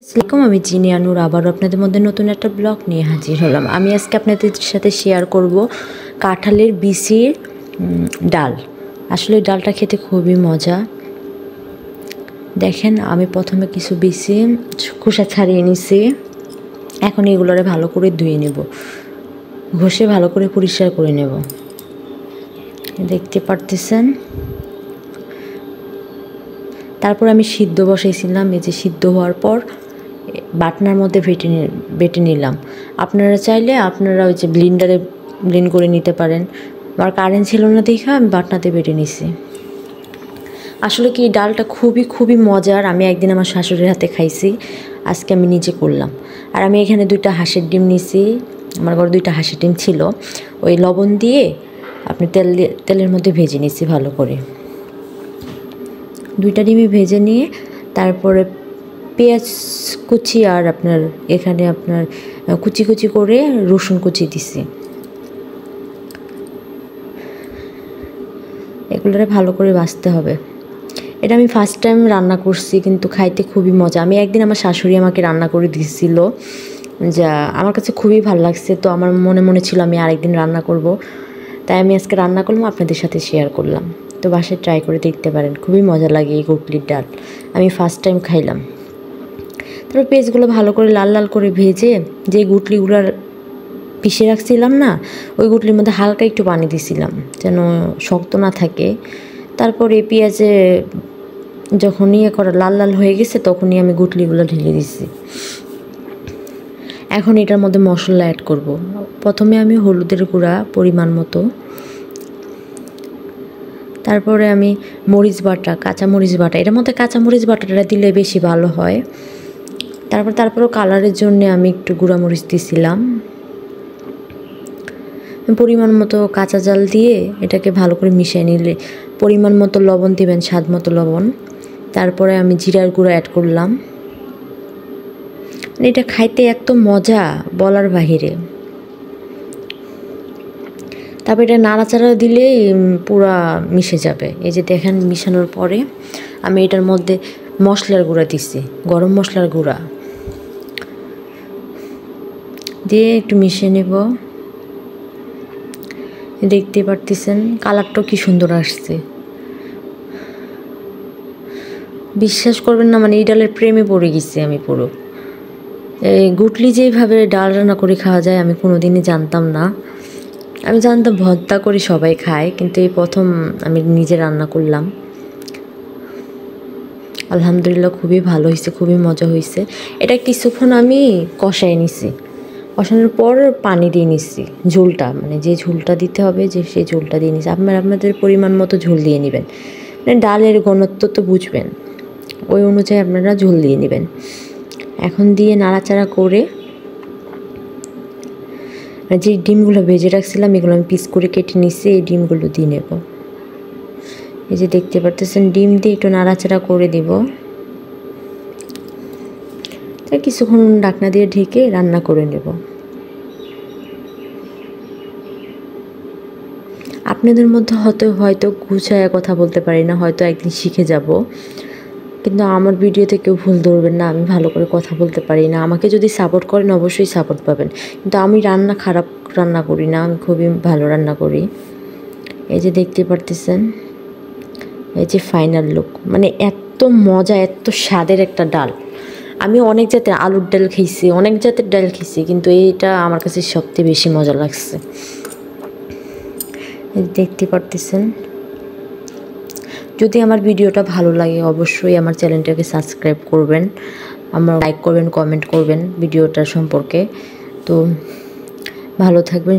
আসসালামু আমি জিনিয়া নূর আবারও আপনাদের মধ্যে নতুন একটা ব্লগ নিয়ে হাজির হলাম। আমি আজকে আপনাদের সাথে শেয়ার করব কাঁঠালের বিচির ডাল। আসলে ডালটা খেতে খুবই মজা। দেখেন আমি প্রথমে কিছু বিচি খোসা ছাড়িয়ে নিছি। এখন এগুলোরে ভালো করে ধুয়ে নেব, ঘষে ভালো করে পরিষ্কার করে নেব। দেখতে পারতেছেন। তারপর আমি সিদ্ধ বসাইছিলাম। এই যে সিদ্ধ হওয়ার পর বাটনার মধ্যে বেটে নিলাম। আপনারা চাইলে আপনারা ওই যে ব্লেন্ডারে ব্লেন্ড করে নিতে পারেন। আমার কারেন্ট ছিল না দেখে আমি বাটনাতে বেটে নিছি। আসলে কি ডালটা খুবই মজার। আমি একদিন আমার শাশুড়ির হাতে খাইছি, আজকে আমি নিজে করলাম। আর আমি এখানে 2টা হাঁসের ডিম নিছি। আমার ঘরে 2টা হাঁসের ডিম ছিল। ওই লবণ দিয়ে আপনি তেলের মধ্যে ভেজে নিছি ভালো করে। 2টা ডিমই ভেজে নিয়ে তারপরে পেঁয়াজ কুচি আর আপনার এখানে আপনার কুচি করে রসুন কুচি দিছি। এগুলোরে ভালো করে ভাজতে হবে। এটা আমি ফার্স্ট টাইম রান্না করছি, কিন্তু খাইতে খুবই মজা। আমি একদিন আমার শাশুড়ি আমাকে রান্না করে দিয়েছিল, যা আমার কাছে খুবই ভালো লাগছে। তো আমার মনে ছিল আমি আরেকদিন রান্না করব, তাই আমি আজকে রান্না করলাম, আপনাদের সাথে শেয়ার করলাম। তো বাসায় ট্রাই করে দেখতে পারেন, খুবই মজা লাগে এই গুটলির ডাল। আমি ফার্স্ট টাইম খাইলাম। তারপর পেঁয়াজগুলো ভালো করে লাল করে ভেজে যে গুটলিগুলোর পিষে রাখছিলাম না, ওই গুটলির মধ্যে হালকা একটু পানি দিছিলাম যেন শক্ত না থাকে। তারপরে পেঁয়াজে যখন করা লাল হয়ে গেছে তখনই আমি গুটলিগুলো ঢেলে দিছি। এখন এটার মধ্যে মশলা অ্যাড করব। প্রথমে আমি হলুদের গুঁড়া পরিমাণ মতো, তারপরে আমি মরিচ বাটা, কাঁচা মরিচ বাটা, এটার মধ্যে কাঁচা মরিচ বাটাটা দিলে বেশি ভালো হয়। তারপরেও কালারের জন্য আমি একটু গুঁড়া মরিচ দিছিলাম। পরিমাণ মতো কাঁচা জাল দিয়ে এটাকে ভালো করে মিশিয়ে নিলে পরিমাণ মতো লবণ দিবেন, স্বাদ মতো লবণ। তারপরে আমি জিরার গুঁড়া অ্যাড করলাম। এটা খাইতে এত মজা বলার বাহিরে। তারপর এটা নাড়াচাড়া দিলেই পুরা মিশে যাবে। এই যে দেখেন মিশানোর পরে আমি এটার মধ্যে মশলার গুঁড়া দিছি, গরম মশলার গুঁড়া দিয়ে একটু মিশিয়ে নেব। দেখতে পারতেছেন কালারটাও কি সুন্দর আসছে। বিশ্বাস করবেন না, মানে এই ডালের প্রেমে পড়ে গেছি আমি পুরো। এই গুটলি যেভাবে ডাল রান্না করে খাওয়া যায় আমি কোনোদিনই জানতাম না। আমি জানতাম ভর্তা করে সবাই খায়, কিন্তু এই প্রথম আমি নিজে রান্না করলাম। আলহামদুলিল্লাহ খুবই ভালো হয়েছে, খুবই মজা হয়েছে। এটা কিছুক্ষণ আমি কষাই নিছি, কষানোর পর পানি দিয়ে নিচ্ছি, ঝোলটা মানে যে ঝোলটা দিতে হবে যে সেই ঝোলটা দিয়ে নিচ্ছি। আপনাদের পরিমাণ মতো ঝোল দিয়ে নেবেন, মানে ডালের ঘনত্ব তো বুঝবেন, ওই অনুযায়ী আপনারা ঝোল দিয়ে নেবেন। এখন দিয়ে নাড়াচাড়া করে যে ডিমগুলো ভেজে রাখছিলাম এগুলো আমি পিস করে কেটে নিচ্ছি, এই ডিমগুলো দিয়ে নেব। এই যে দেখতে পারতেছেন ডিম দিয়ে একটু নাড়াচাড়া করে দিব। তাই কিছুক্ষণ ঢাকনা দিয়ে ঢেকে রান্না করে নেব। আপনাদের মধ্যে হয়তো গুছায় কথা বলতে পারি না, হয়তো একদিন শিখে যাব, কিন্তু আমার ভিডিওতে কেউ ভুল ধরবেন না। আমি ভালো করে কথা বলতে পারি না। আমাকে যদি সাপোর্ট করেন অবশ্যই সাপোর্ট পাবেন, কিন্তু আমি খারাপ রান্না করি না, আমি খুবই ভালো রান্না করি। এই যে দেখতে পারতেছেন, এই যে ফাইনাল লুক, মানে এত মজা এত স্বাদের একটা ডাল। আমি অনেক জাতের আলুর ডাল খেয়েছি, অনেক জাতের ডাল খেয়েছি, কিন্তু এইটা আমার কাছে সবচেয়ে বেশি মজা লাগছে। দেখতে পারতেছেন। যদি আমার ভিডিওটা ভালো লাগে অবশ্যই আমার চ্যানেলটাকে সাবস্ক্রাইব করবেন, আমার লাইক করবেন, কমেন্ট করবেন ভিডিওটা সম্পর্কে। তো ভালো থাকবেন।